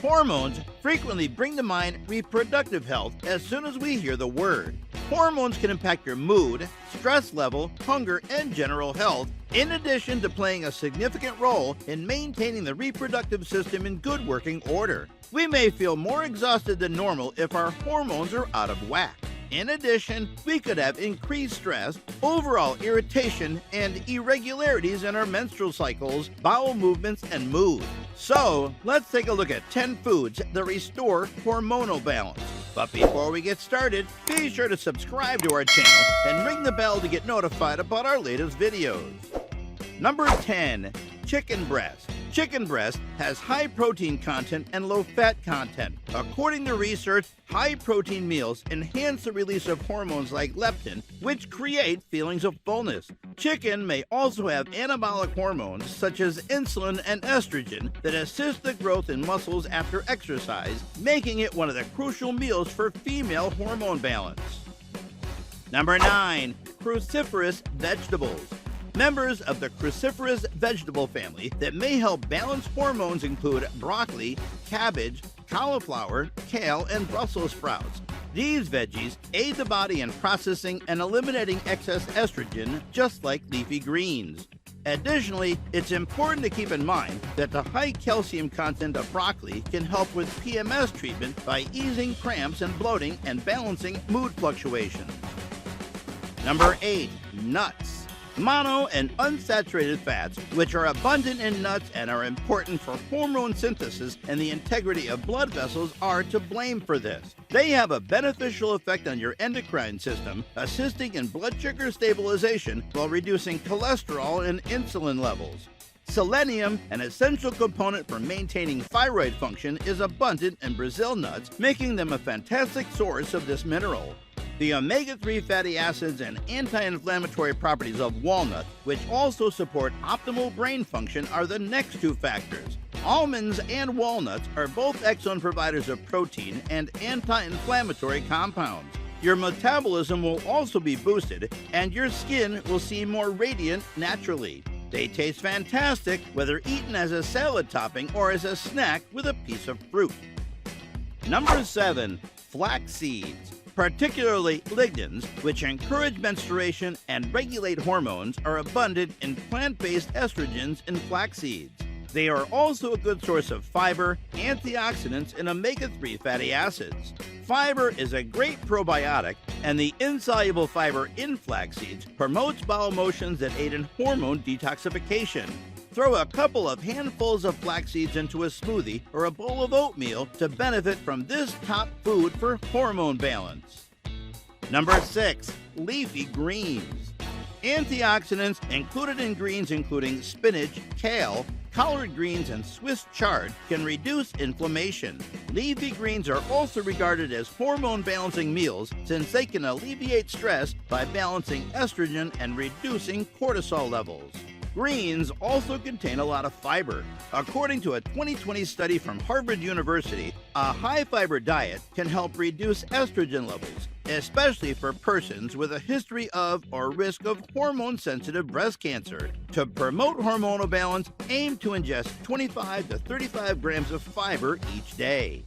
Hormones frequently bring to mind reproductive health as soon as we hear the word. Hormones can impact your mood, stress level, hunger, and general health, in addition to playing a significant role in maintaining the reproductive system in good working order. We may feel more exhausted than normal if our hormones are out of whack. In addition, we could have increased stress, overall irritation, and irregularities in our menstrual cycles, bowel movements, and mood. So, let's take a look at 10 foods that restore hormonal balance. But before we get started, be sure to subscribe to our channel and ring the bell to get notified about our latest videos. Number 10. Chicken breast. Chicken breast has high protein content and low fat content. According to research, high protein meals enhance the release of hormones like leptin, which create feelings of fullness. Chicken may also have anabolic hormones such as insulin and estrogen that assist the growth in muscles after exercise, making it one of the crucial meals for female hormone balance. Number 9. Cruciferous vegetables. Members of the cruciferous vegetable family that may help balance hormones include broccoli, cabbage, cauliflower, kale, and Brussels sprouts. These veggies aid the body in processing and eliminating excess estrogen, just like leafy greens. Additionally, it's important to keep in mind that the high calcium content of broccoli can help with PMS treatment by easing cramps and bloating and balancing mood fluctuations. Number 8. Nuts. Mono and unsaturated fats, which are abundant in nuts and are important for hormone synthesis and the integrity of blood vessels, are to blame for this. They have a beneficial effect on your endocrine system, assisting in blood sugar stabilization while reducing cholesterol and insulin levels. Selenium, an essential component for maintaining thyroid function, is abundant in Brazil nuts, making them a fantastic source of this mineral. The omega-3 fatty acids and anti-inflammatory properties of walnuts, which also support optimal brain function, are the next two factors. Almonds and walnuts are both excellent providers of protein and anti-inflammatory compounds. Your metabolism will also be boosted, and your skin will seem more radiant naturally. They taste fantastic, whether eaten as a salad topping or as a snack with a piece of fruit. Number 7. Flax seeds. Particularly lignans, which encourage menstruation and regulate hormones, are abundant in plant-based estrogens in flax seeds. They are also a good source of fiber, antioxidants, and omega-3 fatty acids. Fiber is a great probiotic, and the insoluble fiber in flax seeds promotes bowel motions that aid in hormone detoxification. Throw a couple of handfuls of flax seeds into a smoothie or a bowl of oatmeal to benefit from this top food for hormone balance. Number 6. Leafy greens. Antioxidants included in greens including spinach, kale, collard greens, and Swiss chard can reduce inflammation. Leafy greens are also regarded as hormone-balancing meals since they can alleviate stress by balancing estrogen and reducing cortisol levels. Greens also contain a lot of fiber. According to a 2020 study from Harvard University, a high-fiber diet can help reduce estrogen levels, especially for persons with a history of or risk of hormone-sensitive breast cancer. To promote hormonal balance, aim to ingest 25 to 35 grams of fiber each day.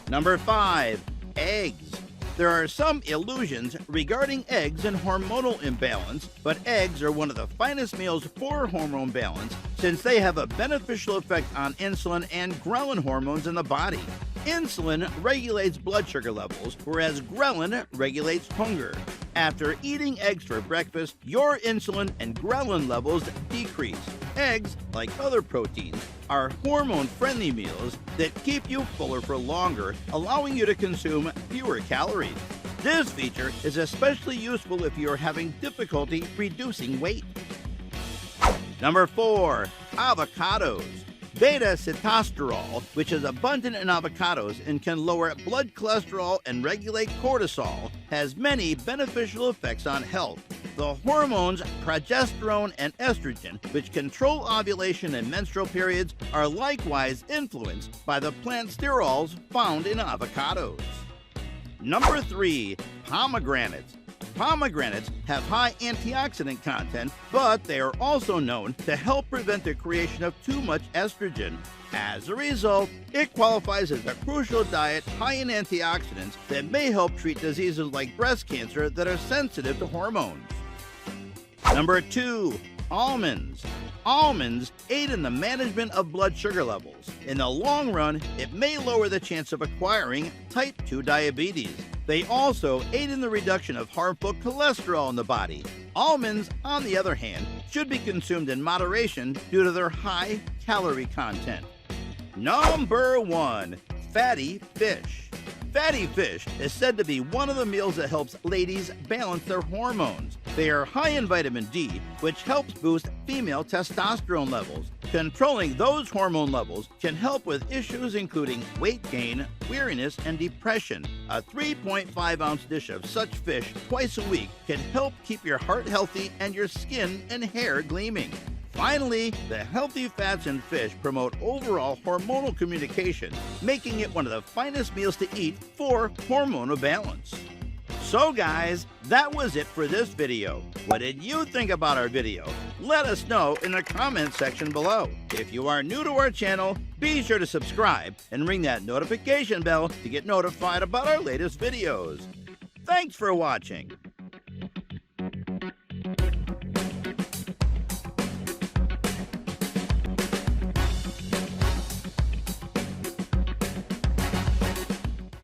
Number 5. Eggs. There are some illusions regarding eggs and hormonal imbalance, but eggs are one of the finest meals for hormone balance since they have a beneficial effect on insulin and ghrelin hormones in the body. Insulin regulates blood sugar levels, whereas ghrelin regulates hunger. After eating eggs for breakfast, your insulin and ghrelin levels decrease. Eggs, like other proteins, are hormone-friendly meals that keep you fuller for longer, allowing you to consume fewer calories. This feature is especially useful if you're having difficulty reducing weight. Number 4. Avocados. Beta-sitosterol, which is abundant in avocados and can lower blood cholesterol and regulate cortisol, has many beneficial effects on health. The hormones progesterone and estrogen, which control ovulation and menstrual periods, are likewise influenced by the plant sterols found in avocados. Number 3. Pomegranates. Pomegranates have high antioxidant content, but they are also known to help prevent the creation of too much estrogen. As a result, it qualifies as a crucial diet high in antioxidants that may help treat diseases like breast cancer that are sensitive to hormones. Number 2. Almonds. Almonds aid in the management of blood sugar levels. In the long run, it may lower the chance of acquiring type 2 diabetes. They also aid in the reduction of harmful cholesterol in the body. Almonds, on the other hand, should be consumed in moderation due to their high calorie content. Number 1. Fatty fish. Fatty fish is said to be one of the meals that helps ladies balance their hormones. They are high in vitamin D, which helps boost female testosterone levels. Controlling those hormone levels can help with issues including weight gain, weariness, and depression. A 3.5-ounce dish of such fish twice a week can help keep your heart healthy and your skin and hair gleaming. Finally, the healthy fats in fish promote overall hormonal communication, making it one of the finest meals to eat for hormonal balance. So guys, that was it for this video. What did you think about our video? Let us know in the comment section below. If you are new to our channel, be sure to subscribe and ring that notification bell to get notified about our latest videos. Thanks for watching.